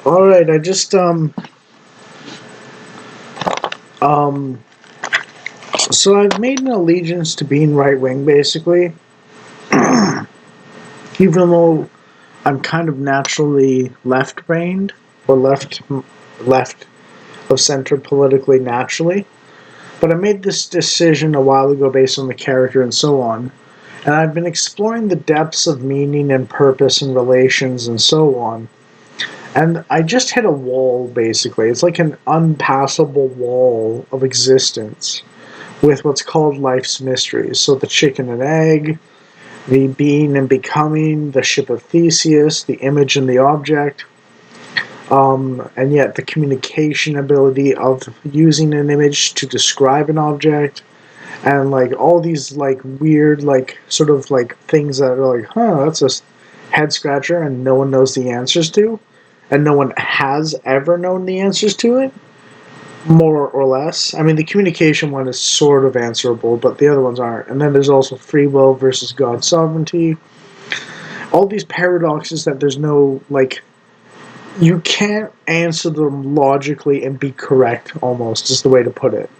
All right, I just um so I've made an allegiance to being right wing basically, even though I'm kind of naturally left brained or left of center politically naturally. But I made this decision a while ago based on the character and so on. And I've been exploring the depths of meaning and purpose and relations and so on. And I just hit a wall, basically. It's like an unpassable wall of existence with what's called life's mysteries. So the chicken and egg, the being and becoming, the ship of Theseus, the image and the object, and yet the communication ability of using an image to describe an object, and like all these like weird like sort of like things that are like, huh, that's a head scratcher, and no one knows the answers to, and no one has ever known the answers to it, more or less. I mean, the communication one is sort of answerable, but the other ones aren't. And then there's also free will versus God's sovereignty. All these paradoxes that there's no like you can't answer them logically and be correct, almost is the way to put it.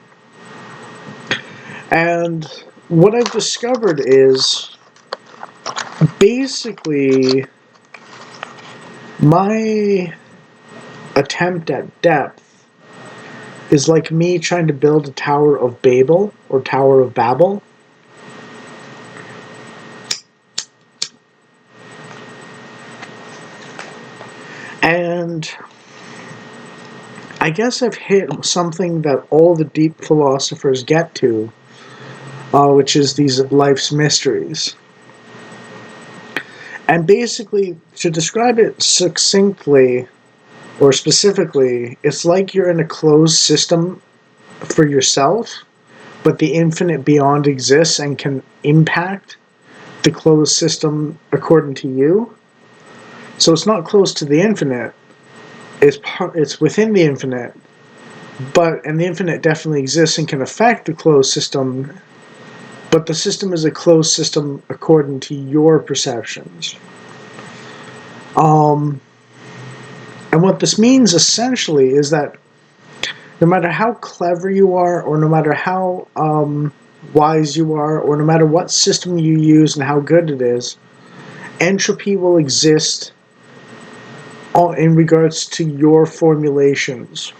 And what I've discovered is basically my attempt at depth is like me trying to build a Tower of Babel or Tower of Babel. And I guess I've hit something that all the deep philosophers get to, which is these life's mysteries. And basically, to describe it succinctly or specifically, it's like you're in a closed system for yourself, but the infinite beyond exists and can impact the closed system according to you. So it's not close to the infinite. It's within the infinite, and the infinite definitely exists and can affect the closed system. But the system is a closed system according to your perceptions. And what this means essentially is that no matter how clever you are, or no matter how wise you are, or no matter what system you use and how good it is, entropy will exist in regards to your formulations.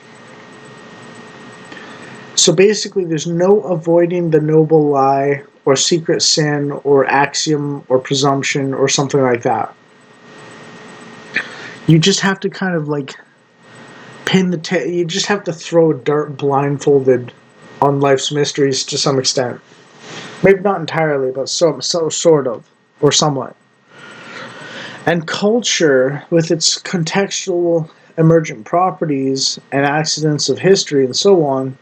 So basically, there's no avoiding the noble lie, or secret sin, or axiom, or presumption, or something like that. You just have to kind of like you just have to throw dirt blindfolded on life's mysteries to some extent. Maybe not entirely, but so sort of, or somewhat. And culture, with its contextual emergent properties and accidents of history and so on,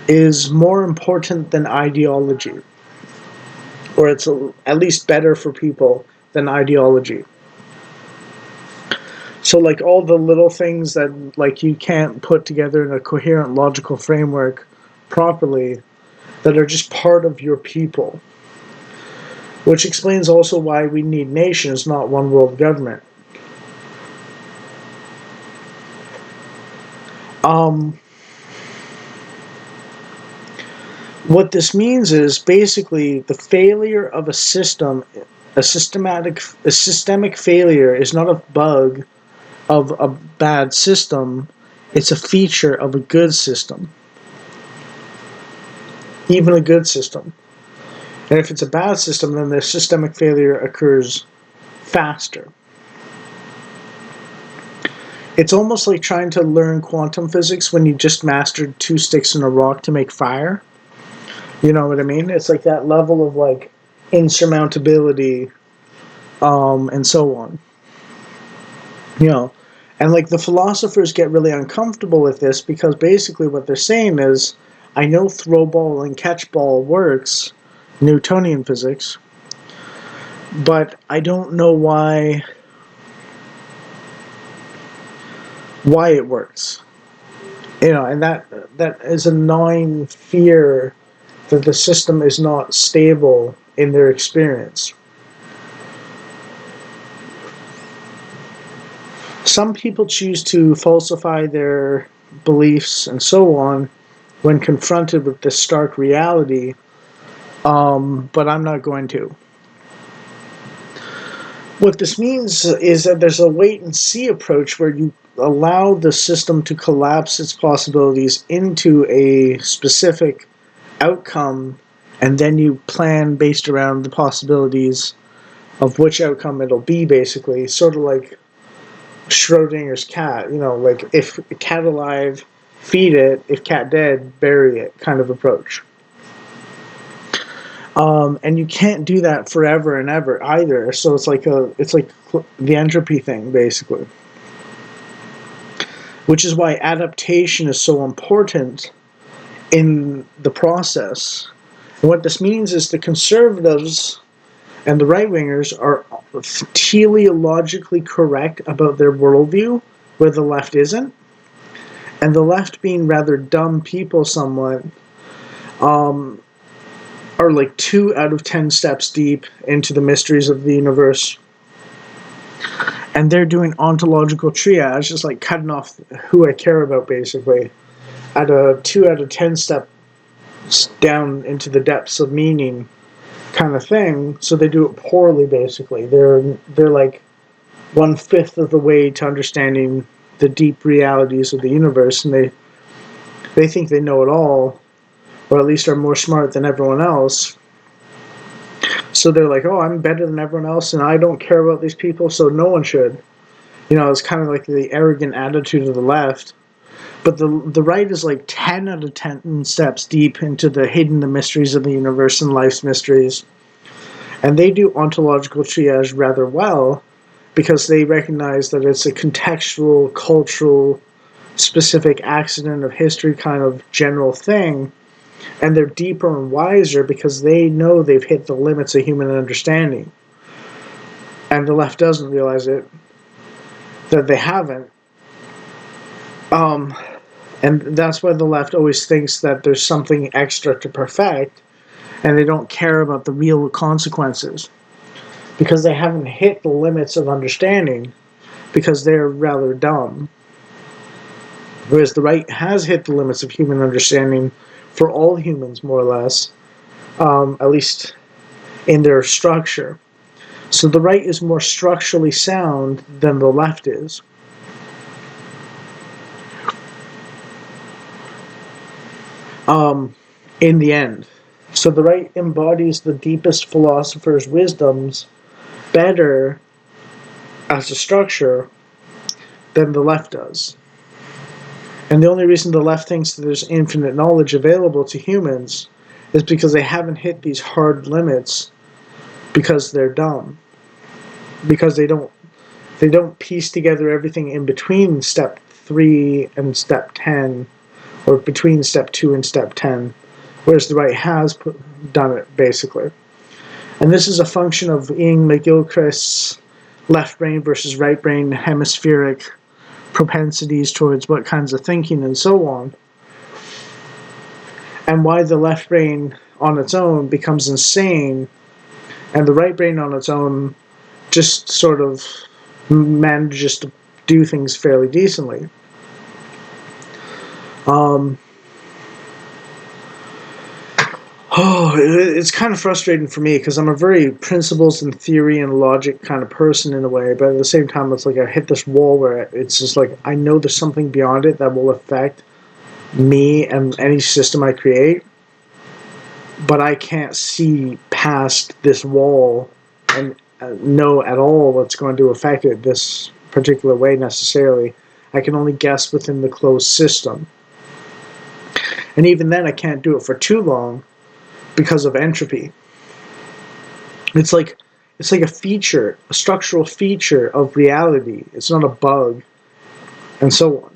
is more important than ideology. Or it's at least better for people than ideology. So like all the little things that like you can't put together in a coherent logical framework properly, that are just part of your people. Which explains also why we need nations, not one world government. What this means is basically the failure of a system, a systemic failure is not a bug of a bad system, it's a feature of a good system. Even a good system. And if it's a bad system, then the systemic failure occurs faster. It's almost like trying to learn quantum physics when you just mastered 2 sticks in a rock to make fire. You know what I mean? It's like that level of like insurmountability, and so on. You know, and like the philosophers get really uncomfortable with this because basically what they're saying is, I know throw ball and catch ball works, Newtonian physics, but I don't know why it works. You know, and that is a gnawing fear that the system is not stable in their experience. Some people choose to falsify their beliefs and so on when confronted with this stark reality, but I'm not going to. What this means is that there's a wait and see approach where you allow the system to collapse its possibilities into a specific outcome, and then you plan based around the possibilities of which outcome it'll be, basically. Sort of like Schrodinger's cat, like if cat alive, feed it, if cat dead, bury it kind of approach. And you can't do that forever and ever either. So it's like the entropy thing, basically. Which is why adaptation is so important in the process. And what this means is the conservatives and the right-wingers are teleologically correct about their worldview, where the left isn't. And the left, being rather dumb people somewhat, are like 2 out of 10 steps deep into the mysteries of the universe. And they're doing ontological triage, just like cutting off who I care about, basically, at a 2 out of 10 step down into the depths of meaning kind of thing. So they do it poorly, basically. They're like 1/5 of the way to understanding the deep realities of the universe, and they think they know it all, or at least are more smart than everyone else. So they're like, oh, I'm better than everyone else, and I don't care about these people, so no one should. It's kind of like the arrogant attitude of the left. But the right is like 10 out of 10 steps deep into the mysteries of the universe and life's mysteries. And they do ontological triage rather well, because they recognize that it's a contextual, cultural, specific accident of history kind of general thing. And they're deeper and wiser because they know they've hit the limits of human understanding. And the left doesn't realize it, that they haven't. And that's why the left always thinks that there's something extra to perfect, and they don't care about the real consequences, because they haven't hit the limits of understanding, because they're rather dumb. Whereas the right has hit the limits of human understanding for all humans, more or less, at least in their structure. So the right is more structurally sound than the left is. In the end. So the right embodies the deepest philosopher's wisdoms better as a structure than the left does. And the only reason the left thinks that there's infinite knowledge available to humans is because they haven't hit these hard limits, because they're dumb. Because they don't piece together everything in between step 3 and step 10, or between step 2 and step 10, whereas the right has done it, basically. And this is a function of Ian McGilchrist's left brain versus right brain hemispheric propensities towards what kinds of thinking and so on, and why the left brain on its own becomes insane, and the right brain on its own just sort of manages to do things fairly decently. It's kind of frustrating for me, because I'm a very principles and theory and logic kind of person in a way, but at the same time it's like I hit this wall where it's just like I know there's something beyond it that will affect me and any system I create, but I can't see past this wall and know at all what's going to affect it this particular way necessarily. I can only guess within the closed system. And even then I can't do it for too long because of entropy. It's like a feature, a structural feature of reality. It's not a bug, and so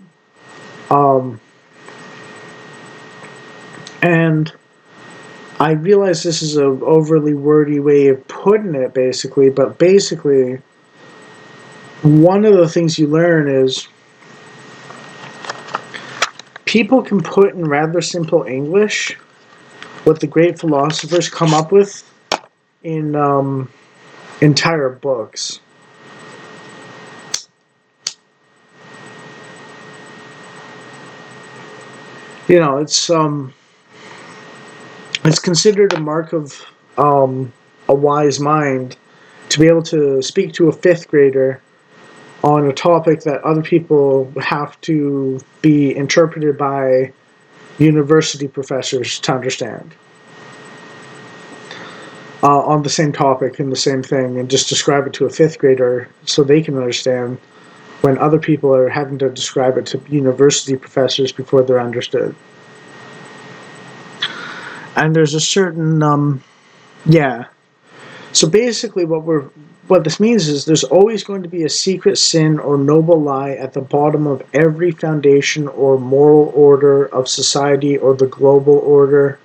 on. And I realize this is an overly wordy way of putting it, basically, but basically, one of the things you learn is people can put in rather simple English what the great philosophers come up with in entire books. it's considered a mark of a wise mind to be able to speak to a fifth grader on a topic that other people have to be interpreted by university professors to understand, on the same topic and the same thing, and just describe it to a fifth grader so they can understand, when other people are having to describe it to university professors before they're understood. And there's a certain yeah. So basically, what this means is there's always going to be a secret sin or noble lie at the bottom of every foundation or moral order of society or the global order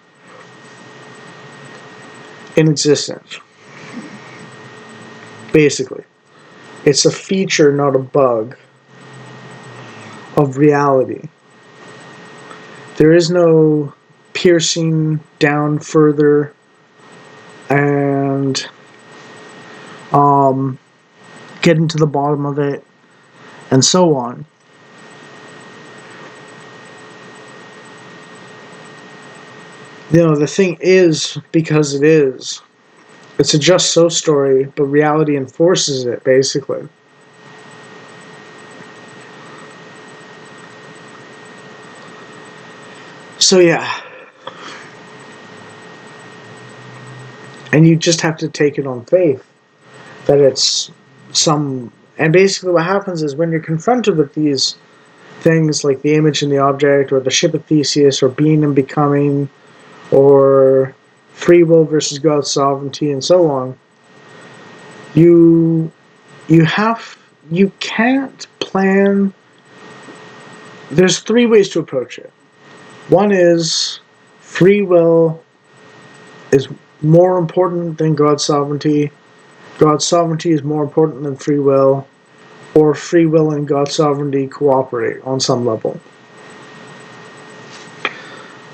in existence. Basically, it's a feature, not a bug, of reality. There is no piercing down further and getting to the bottom of it, and so on. The thing is because it is. It's a just so story, but reality enforces it, basically. So, yeah. And you just have to take it on faith that it's some. And basically, what happens is when you're confronted with these things like the image and the object, or the ship of Theseus, or being and becoming, or free will versus God's sovereignty, and so on, you can't plan. There's three ways to approach it. One is free will is more important than God's sovereignty. God's sovereignty is more important than free will, or free will and God's sovereignty cooperate on some level.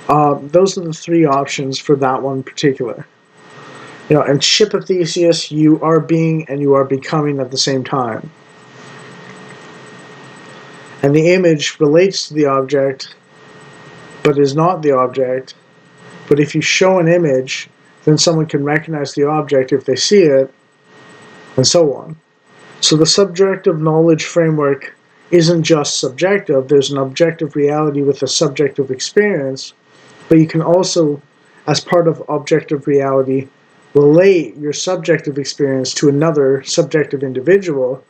Those are the three options for that one particular. And ship of Theseus, you are being and you are becoming at the same time. And the image relates to the object, but is not the object. But if you show an image, then someone can recognize the object if they see it, and so on. So the subjective knowledge framework isn't just subjective. There's an objective reality with a subjective experience, but you can also, as part of objective reality, relate your subjective experience to another subjective individual,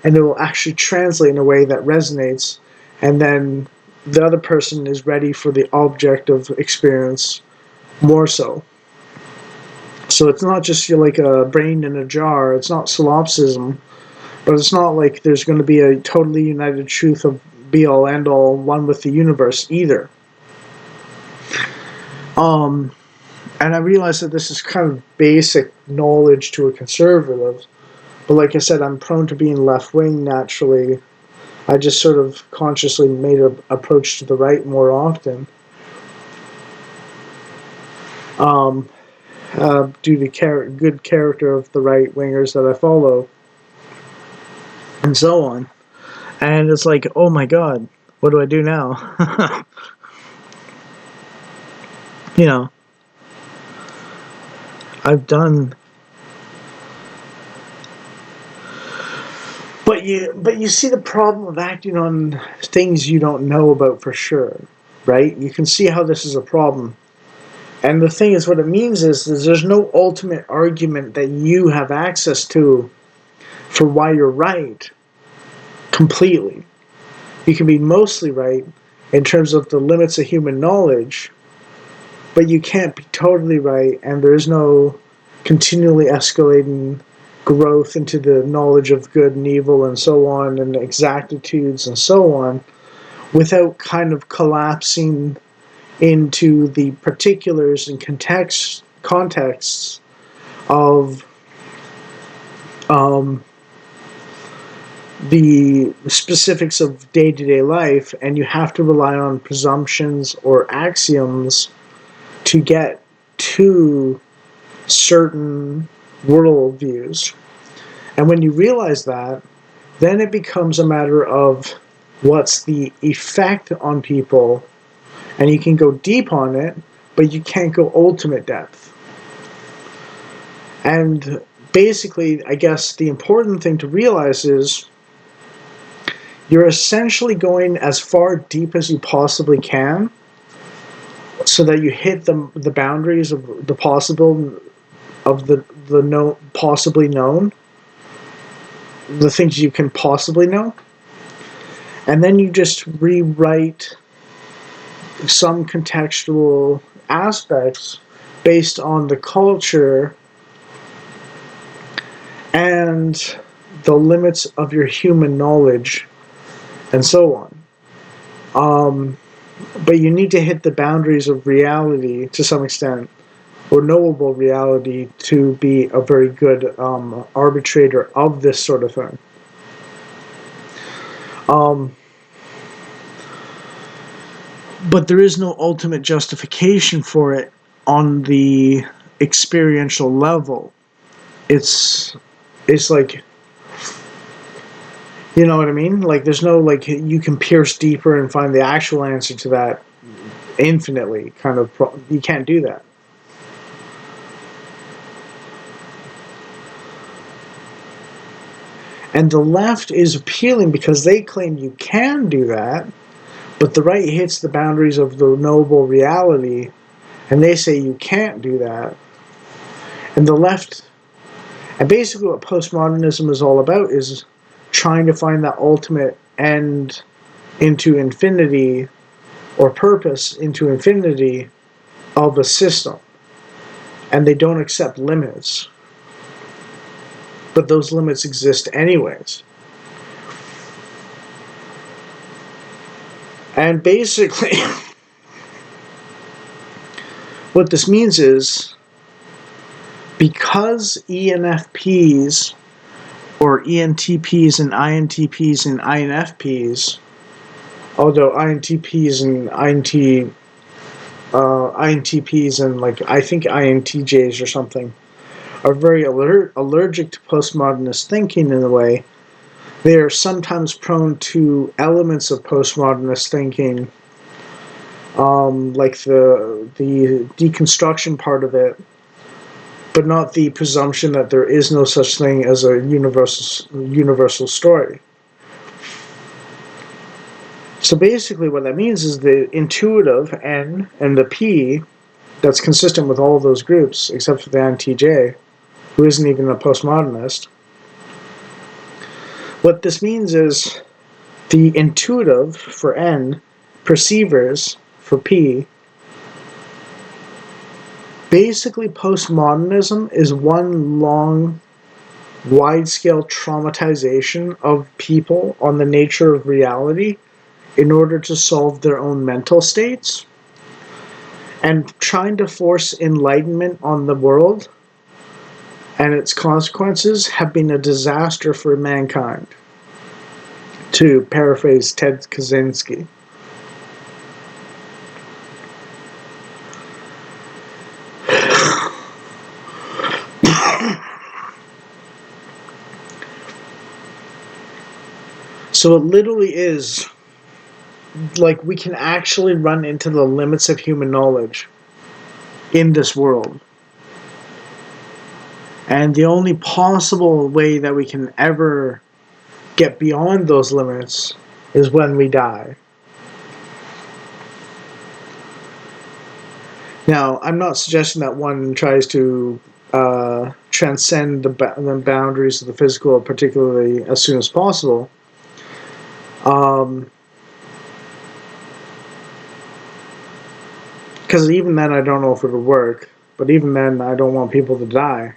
and it will actually translate in a way that resonates, and then the other person is ready for the objective experience more so. So it's not just like a brain in a jar. It's not solipsism, but it's not like there's going to be a totally united truth of be all end all, one with the universe either. And I realize that this is kind of basic knowledge to a conservative, but like I said, I'm prone to being left wing naturally. I just sort of consciously made an approach to the right more often. Due to good character of the right wingers that I follow, and so on. And it's like, oh my god, what do I do now? I've done. But you see the problem of acting on things you don't know about for sure, right? You can see how this is a problem. And the thing is, what it means is there's no ultimate argument that you have access to for why you're right completely. You can be mostly right in terms of the limits of human knowledge, but you can't be totally right, and there is no continually escalating growth into the knowledge of good and evil and so on, and exactitudes and so on, without kind of collapsing into the particulars and contexts of the specifics of day-to-day life, and you have to rely on presumptions or axioms to get to certain worldviews. And when you realize that, then it becomes a matter of what's the effect on people And you can go deep on it, but you can't go ultimate depth. And basically, I guess the important thing to realize is you're essentially going as far deep as you possibly can so that you hit the boundaries of the possible, of the possibly known, the things you can possibly know. And then you just rewrite some contextual aspects based on the culture and the limits of your human knowledge and so on. But you need to hit the boundaries of reality to some extent, or knowable reality, to be a very good arbitrator of this sort of thing. But there is no ultimate justification for it on the experiential level. It's like, you know what I mean? Like, there's no, like, you can pierce deeper and find the actual answer to that infinitely, kind of, you can't do that. And the left is appealing because they claim you can do that, but the right hits the boundaries of the knowable reality, and they say you can't do that. And the left, and basically what postmodernism is all about is trying to find that ultimate end into infinity, or purpose into infinity, of a system. And they don't accept limits. But those limits exist anyways. And basically, what this means is, because ENFPs, or ENTPs and INTPs and INFPs, although INTPs and INTPs and, like, I think INTJs or something, are very allergic to postmodernist thinking in a way, they are sometimes prone to elements of postmodernist thinking, like the deconstruction part of it, but not the presumption that there is no such thing as a universal story. So basically what that means is the intuitive N and the P, that's consistent with all of those groups, except for the INTJ, who isn't even a postmodernist. What this means is the intuitive for N, perceivers for P, basically postmodernism is one long, wide-scale traumatization of people on the nature of reality in order to solve their own mental states, and trying to force enlightenment on the world and its consequences have been a disaster for mankind, to paraphrase Ted Kaczynski. So it literally is like we can actually run into the limits of human knowledge in this world. And the only possible way that we can ever get beyond those limits is when we die. Now, I'm not suggesting that one tries to transcend the boundaries of the physical, particularly as soon as possible. Because even then, I don't know if it would work. But even then, I don't want people to die.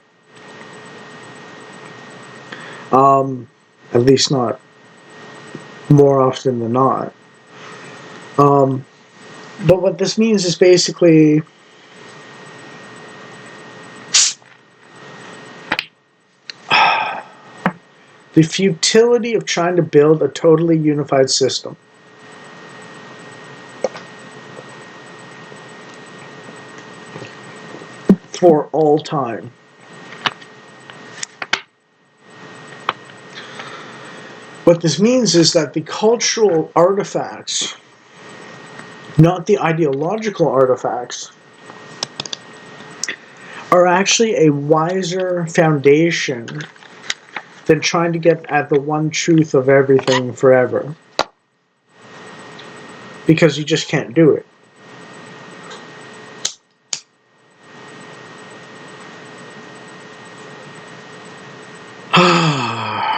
At least not more often than not. But what this means is basically the futility of trying to build a totally unified system. For all time. What this means is that the cultural artifacts not the ideological artifacts, are actually a wiser foundation than trying to get at the one truth of everything forever. Because you just can't do it.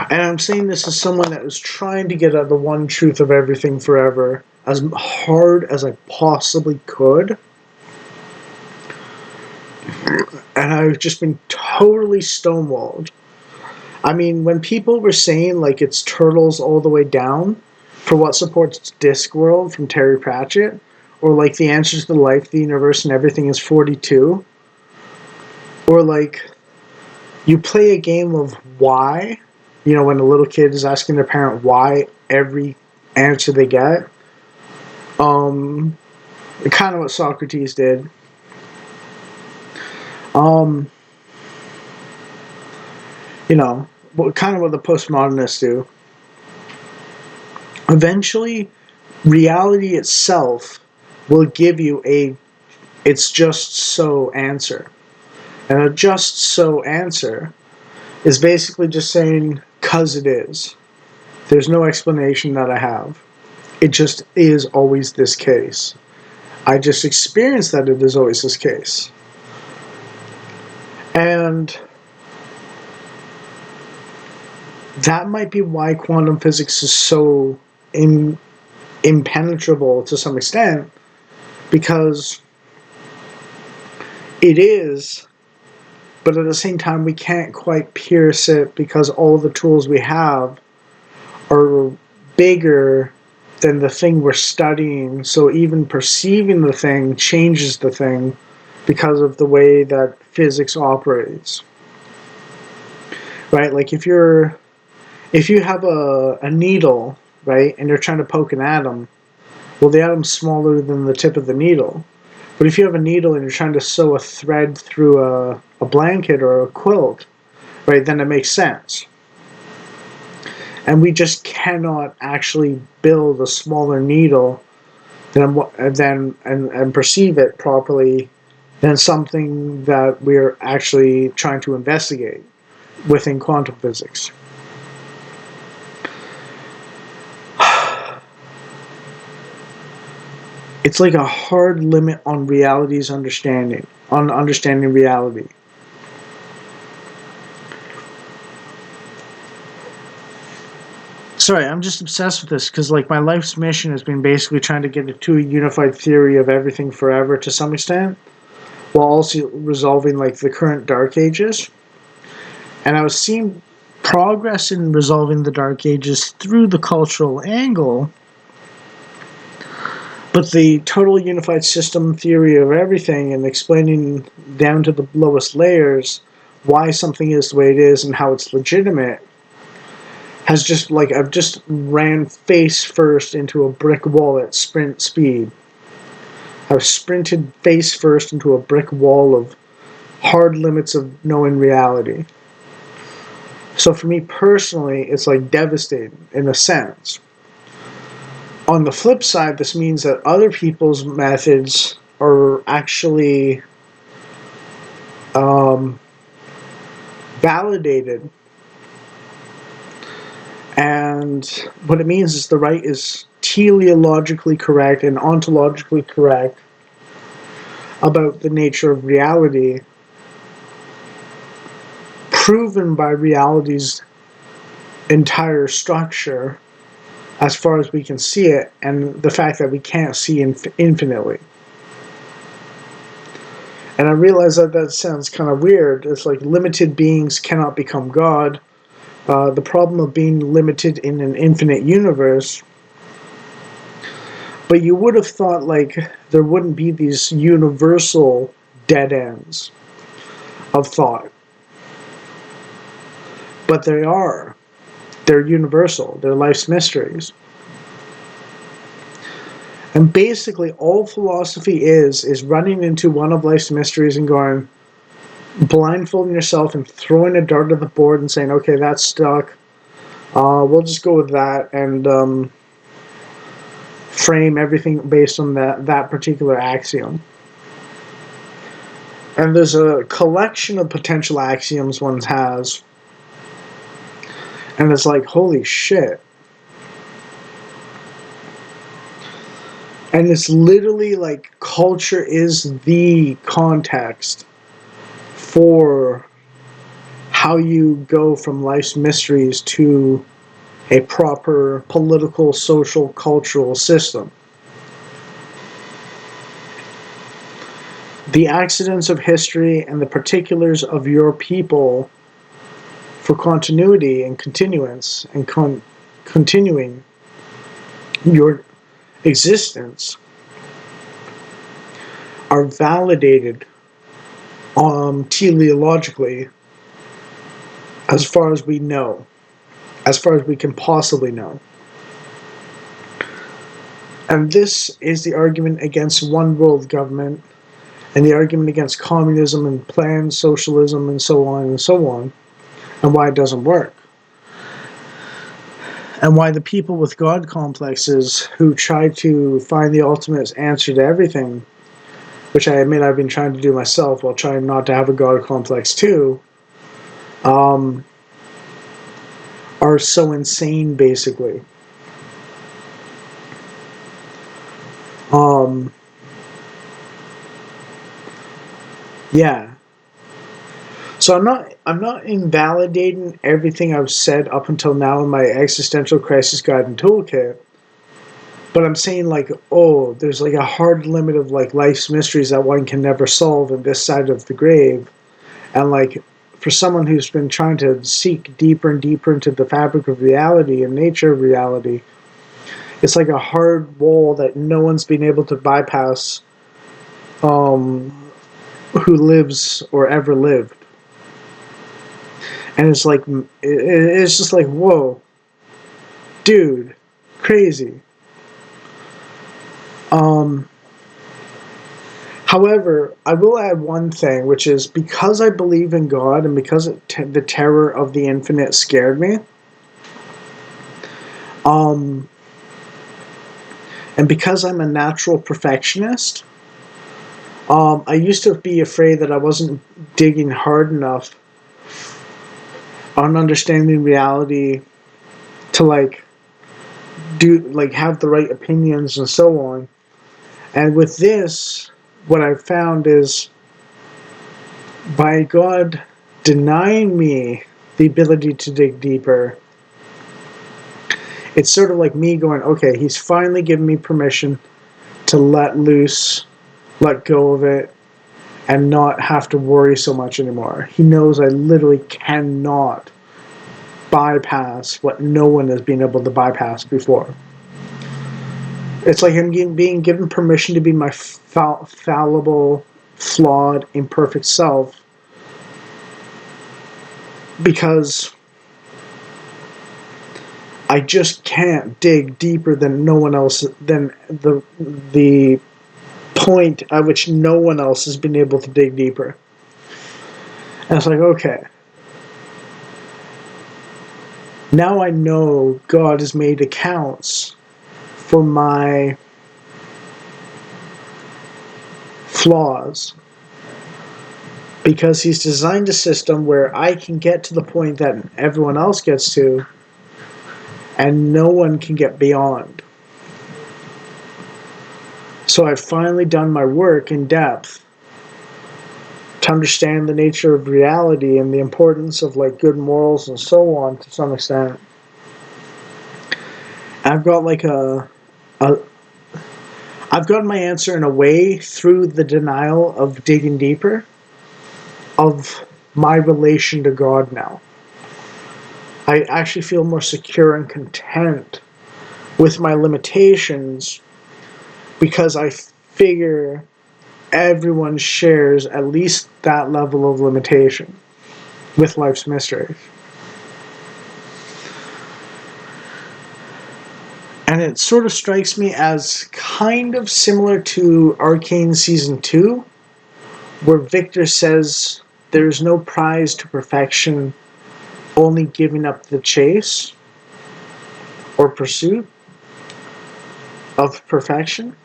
And I'm saying this as someone that was trying to get at the one truth of everything forever as hard as I possibly could. And I've just been totally stonewalled. I mean, when people were saying, like, it's turtles all the way down for what supports Discworld from Terry Pratchett, or, like, the answers to life, the universe, and everything is 42, or, like, you play a game of why, you know, when a little kid is asking their parent why every answer they get, kind of what Socrates did. You know, kind of what the postmodernists do. Eventually, reality itself will give you a "it's just so" answer. And a "just so" answer is basically just saying, "'cause it is." There's no explanation that I have. It just is always this case. I just experience that it is always this case. And that might be why quantum physics is so impenetrable to some extent, because it is, but at the same time we can't quite pierce it because all the tools we have are bigger than the thing we're studying, so even perceiving the thing changes the thing because of the way that physics operates. Right? Like if you have a needle, right, and you're trying to poke an atom, well, the atom's smaller than the tip of the needle. But if you have a needle and you're trying to sew a thread through a blanket or a quilt, right, then it makes sense. And we just cannot actually build a smaller needle and perceive it properly than something that we're actually trying to investigate within quantum physics. It's like a hard limit on reality's understanding, on understanding reality. Sorry, I'm just obsessed with this because, like, my life's mission has been basically trying to get to a unified theory of everything forever to some extent, while also resolving, like, the current Dark Ages. And I was seeing progress in resolving the Dark Ages through the cultural angle, but the total unified system theory of everything and explaining down to the lowest layers why something is the way it is and how it's legitimate has just, like, I've just ran face first into a brick wall at sprint speed. I've sprinted face first into a brick wall of hard limits of knowing reality. So for me personally, it's like devastating in a sense. On the flip side, this means that other people's methods are actually validated. And what it means is the right is teleologically correct and ontologically correct about the nature of reality, proven by reality's entire structure as far as we can see it, and the fact that we can't see infinitely. And I realize that that sounds kind of weird. It's like limited beings cannot become God. The problem of being limited in an infinite universe. But you would have thought, like, there wouldn't be these universal dead ends of thought. But they are. They're universal. They're life's mysteries. And basically, all philosophy is running into one of life's mysteries and going, blindfolding yourself and throwing a dart at the board and saying, okay, that's stuck. We'll just go with that and frame everything based on that particular axiom. And there's a collection of potential axioms one has, and it's like, holy shit. And it's literally like culture is the context for how you go from life's mysteries to a proper political, social, cultural system. The accidents of history and the particulars of your people for continuity and continuance and continuing your existence are validated teleologically as far as we know, as far as we can possibly know. And this is the argument against one world government and the argument against communism and planned socialism and so on and so on, and why it doesn't work. And why the people with God complexes who try to find the ultimate answer to everything, which I admit I've been trying to do myself while trying not to have a God complex too, are so insane, basically. Yeah. So I'm not invalidating everything I've said up until now in my existential crisis guide and toolkit. But I'm saying, like, oh, there's like a hard limit of like life's mysteries that one can never solve in this side of the grave. And like, for someone who's been trying to seek deeper and deeper into the fabric of reality and nature of reality, it's like a hard wall that no one's been able to bypass, who lives or ever lived. And it's like, it's just like, whoa, dude, crazy. However, I will add one thing, which is because I believe in God and because the terror of the infinite scared me, and because I'm a natural perfectionist, I used to be afraid that I wasn't digging hard enough on understanding reality to like have the right opinions and so on. And with this, what I've found is by God denying me the ability to dig deeper, it's sort of like me going, okay, he's finally given me permission to let loose, let go of it, and not have to worry so much anymore. He knows I literally cannot bypass what no one has been able to bypass before. It's like him being given permission to be my fallible, flawed, imperfect self, because I just can't dig deeper than no one else, than the point at which no one else has been able to dig deeper. And it's like, okay, now I know God has made accounts for my flaws, because he's designed a system where I can get to the point that everyone else gets to, and no one can get beyond. So I've finally done my work in depth to understand the nature of reality and the importance of like good morals and so on to some extent. I've got like I've gotten my answer in a way through the denial of digging deeper of my relation to God now. I actually feel more secure and content with my limitations because I figure everyone shares at least that level of limitation with life's mysteries. And it sort of strikes me as kind of similar to Arcane Season 2, where Victor says there's no prize to perfection, only giving up the chase or pursuit. of perfection.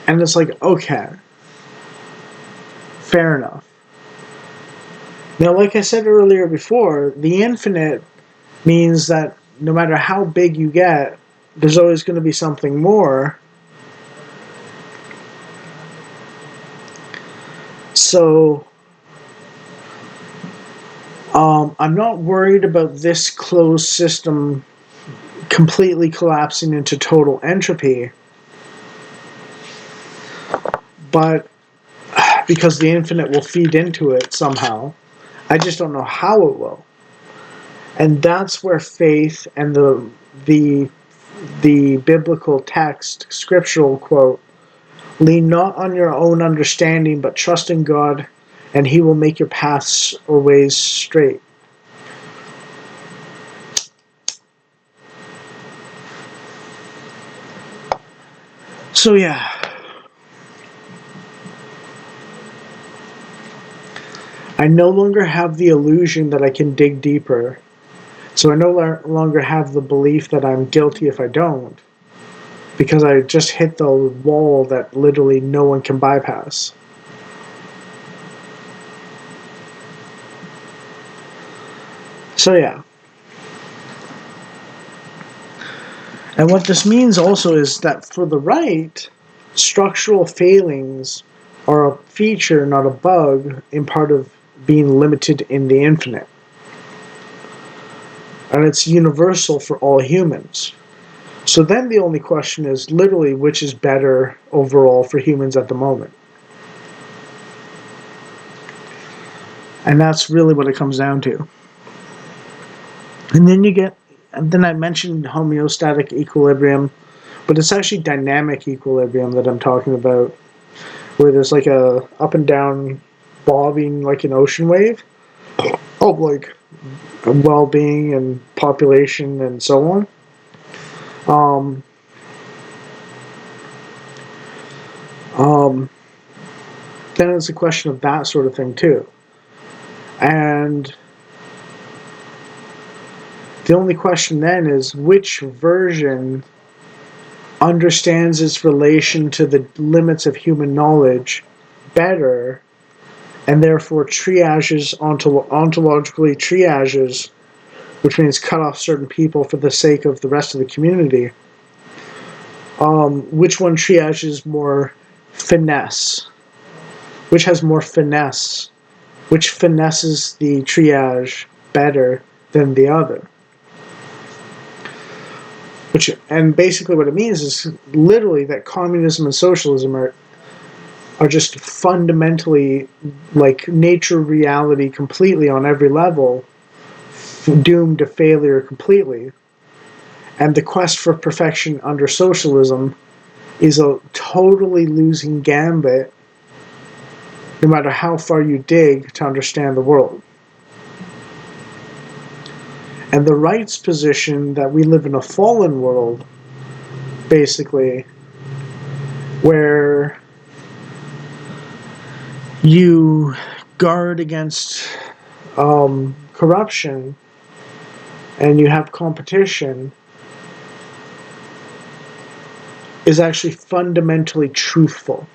And it's like, okay, fair enough. Now, like I said earlier before, the infinite means that no matter how big you get, there's always going to be something more. So, I'm not worried about this closed system completely collapsing into total entropy, but because the infinite will feed into it somehow. I just don't know how it will. And that's where faith and the biblical text, scriptural quote, lean not on your own understanding, but trust in God, and He will make your paths or ways straight. So yeah, I no longer have the illusion that I can dig deeper. So I no longer have the belief that I'm guilty if I don't, because I just hit the wall that literally no one can bypass. So yeah. And what this means also is that for the right, structural failings are a feature, not a bug, in part of being limited in the infinite. And it's universal for all humans. So then the only question is literally which is better overall for humans at the moment. And that's really what it comes down to. And then I mentioned homeostatic equilibrium, but it's actually dynamic equilibrium that I'm talking about, where there's like a up and down bobbing like an ocean wave of like well-being and population and so on. Um, um, then it's a question of that sort of thing too. And the only question then is which version understands its relation to the limits of human knowledge better, and therefore ontologically triages, which means cut off certain people for the sake of the rest of the community. Which one triages more finesse? Which has more finesse? Which finesses the triage better than the other? And basically what it means is literally that communism and socialism are just fundamentally like nature reality completely on every level, doomed to failure completely. And the quest for perfection under socialism is a totally losing gambit no matter how far you dig to understand the world. And the right's position that we live in a fallen world, basically, where you guard against corruption and you have competition, is actually fundamentally truthful.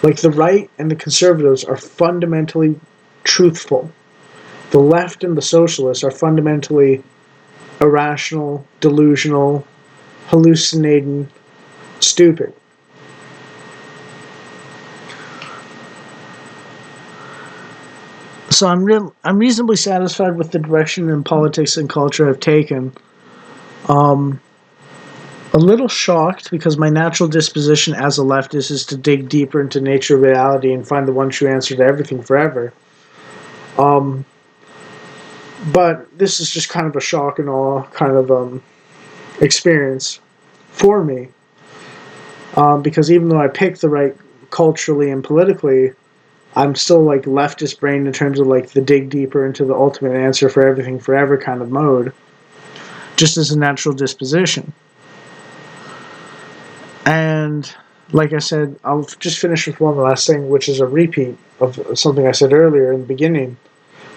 Like the right and the conservatives are fundamentally truthful. The left and the socialists are fundamentally irrational, delusional, hallucinating, stupid. So I'm reasonably satisfied with the direction in politics and culture I've taken. Um, a little shocked because my natural disposition as a leftist is to dig deeper into nature, reality, and find the one true answer to everything forever. But this is just kind of a shock and awe kind of experience for me, because even though I picked the right culturally and politically, I'm still like leftist brain in terms of like the dig deeper into the ultimate answer for everything forever kind of mode, just as a natural disposition. And like I said, I'll just finish with one last thing, which is a repeat of something I said earlier in the beginning,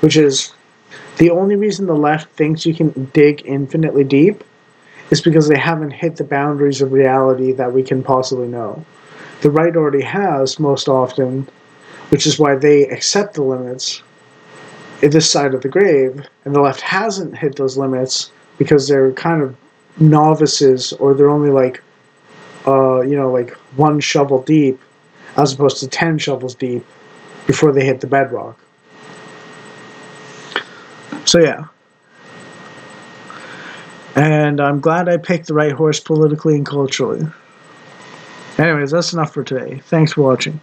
which is the only reason the left thinks you can dig infinitely deep is because they haven't hit the boundaries of reality that we can possibly know. The right already has, most often, which is why they accept the limits at this side of the grave, and the left hasn't hit those limits because they're kind of novices, or they're only like, like one shovel deep, as opposed to 10 shovels deep before they hit the bedrock. So yeah. And I'm glad I picked the right horse politically and culturally. Anyways, that's enough for today. Thanks for watching.